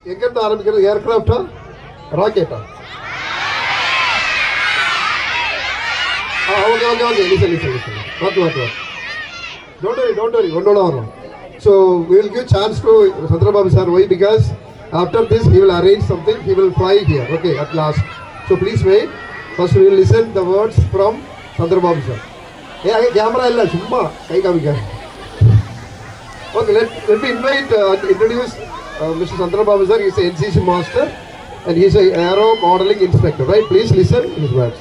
எங்கிருந்து ஆரம்பிக்கிறது? ஏர்கிராஃப்டா ராக்கெட்டா? Okay okay okay listen. What. Don't worry. ஒன்னோட வரும். So we will give chance to Chandrababu sir. Why? Because after this he will arrange something. He will fly here. Okay, at last. So please wait. First we will listen the words from Chandrababu sir. Hey, camera illa summa kai kamika. Okay, let me introduce Mr. Chandrababu sir. He is a NCC master and he is a aero modeling instructor. Right? Please listen his words.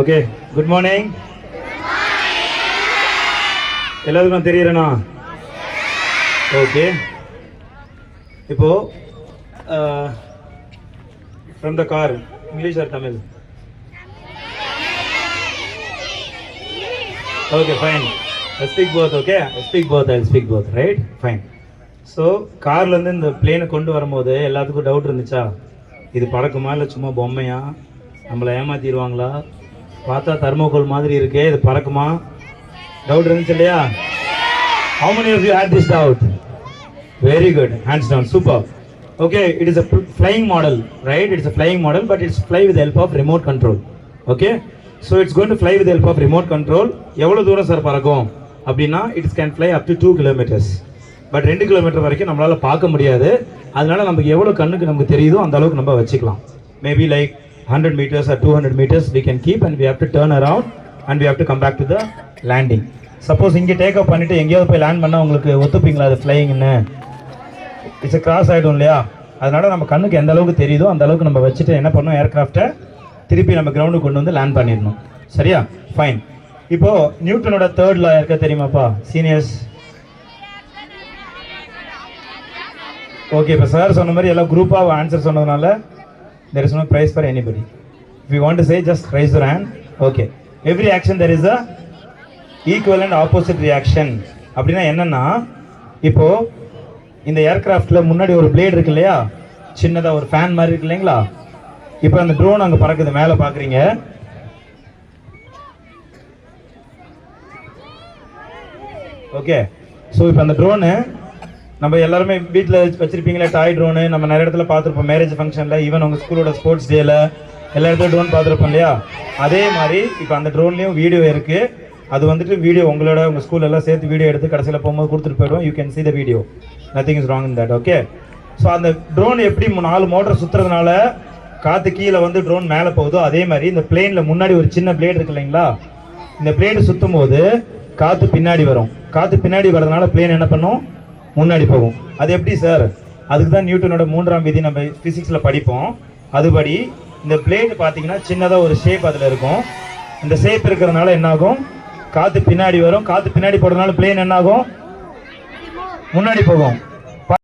Okay, good morning. எல்லாருக்கும் தெரியறேனா? Okay, இப்போ from the car, English or தமிழ்? Okay, fine. I speak both, okay? I'll speak both, right? Fine. So கார்லேருந்து இந்த பிளேனை கொண்டு வரும்போது எல்லாத்துக்கும் டவுட் இருந்துச்சா? இது பறக்குமா இல்லை சும்மா பொம்மையா, நம்மளை ஏமாத்திடுவாங்களா, பார்த்தா தர்மோகோல் மாதிரி இருக்கே, இது பறக்குமா? டவுட் இருந்துச்சு இல்லையா? How many of you had this doubt? Very good, hands down, super. Okay, it is a flying model, right? It is a flying model, but it's fly with the help of remote control. Okay, so it's going to fly with the help of remote control. எவ்வளோ தூரம் sir பறக்கும் அப்படின்னா, it can fly up to 2 kilometers. But 2 kilometre வரைக்கும் நம்மளால் பார்க்க முடியாது. அதனால நமக்கு எவ்வளோ கண்ணுக்கு நமக்கு தெரியுதோ அந்த அளவுக்கு நம்ம வச்சுக்கலாம். Maybe like 100 meters or 200 meters we can keep and we have to turn around and we have to come back to the landing. Suppose இங்கே டேக் அப் பண்ணிவிட்டு எங்கேயாவது போய் லேண்ட் பண்ணால் உங்களுக்கு ஒத்துப்பீங்களா அது ஃப்ளையிங்னு? இட்ஸ் கிராஸ் ஆகிடும் இல்லையா? அதனால நம்ம கண்ணுக்கு எந்த அளவுக்கு தெரியுதோ அந்த அளவுக்கு நம்ம வச்சுட்டு என்ன பண்ணணும், ஏர்கிராஃப்டை திருப்பி நம்ம கிரவுண்டுக்கு கொண்டு வந்து லேண்ட் பண்ணிடணும். சரியா? ஃபைன். இப்போது நியூட்டனோட தேர்ட் லா இருக்க தெரியுமாப்பா சீனியர்ஸ்? ஓகே, இப்போ சார் சொன்ன மாதிரி எல்லாம் குரூப்பாக ஆன்சர் சொன்னதுனால there is no prize for anybody. If you want to say, just raise your hand. Okay, every action there is a equal and opposite reaction. அப்படின்னா என்னன்னா, இப்போ இந்த ஏர்கிராஃப்டில் முன்னாடி ஒரு பிளேட் இருக்கு இல்லையா, சின்னதாக ஒரு ஃபேன் மாதிரி இருக்கு இல்லைங்களா? இப்போ அந்த ட்ரோன் அங்கே பறக்குது, மேலே பார்க்குறீங்க. ஓகே, ஸோ இப்போ அந்த ட்ரோனு நம்ம எல்லாருமே வீட்டில் வச்சிருப்பீங்களா டாய் ட்ரோனு? நம்ம நிறைய இடத்துல பார்த்துருப்போம், மேரேஜ் ஃபங்க்ஷனில், ஈவன் உங்கள் ஸ்கூலோட ஸ்போர்ட்ஸ் டேல எல்லா இடத்துல ட்ரோன் பார்த்துருப்போம் இல்லையா? அதே மாதிரி இப்போ அந்த ட்ரோன்லேயும் வீடியோ இருக்குது. அது வந்துட்டு வீடியோ உங்கள் ஸ்கூல் எல்லாம் சேர்த்து வீடியோ எடுத்து கடைசியில் போகும்போது கொடுத்துட்டு போயிடுவோம். You can see the video, nothing is wrong in that. Okay, so அந்த ட்ரோன் எப்படி 4 மோட்டர் சுற்றுறதுனால காற்று கீழே வந்து ட்ரோன் மேலே போகுதோ, அதே மாதிரி இந்த பிளேனில் முன்னாடி ஒரு சின்ன பிளேடு இருக்கு இல்லைங்களா? இந்த பிளேடு சுற்றும் போது காற்று பின்னாடி வரும். காற்று பின்னாடி வர்றதுனால பிளேன் என்ன பண்ணும், முன்னாடி போகும். அது எப்படி சார்? அதுக்கு தான் நியூட்டனோட 3ஆம் விதி நம்ம ஃபிசிக்ஸில் படிப்போம். அதுபடி இந்த பிளேட் பார்த்தீங்கன்னா சின்னதாக ஒரு ஷேப் அதில் இருக்கும். இந்த ஷேப் இருக்கிறதுனால என்னாகும், காற்று பின்னாடி வரும். காற்று பின்னாடி போடுறதுனால பிளேன் என்னாகும், முன்னாடி போகும்.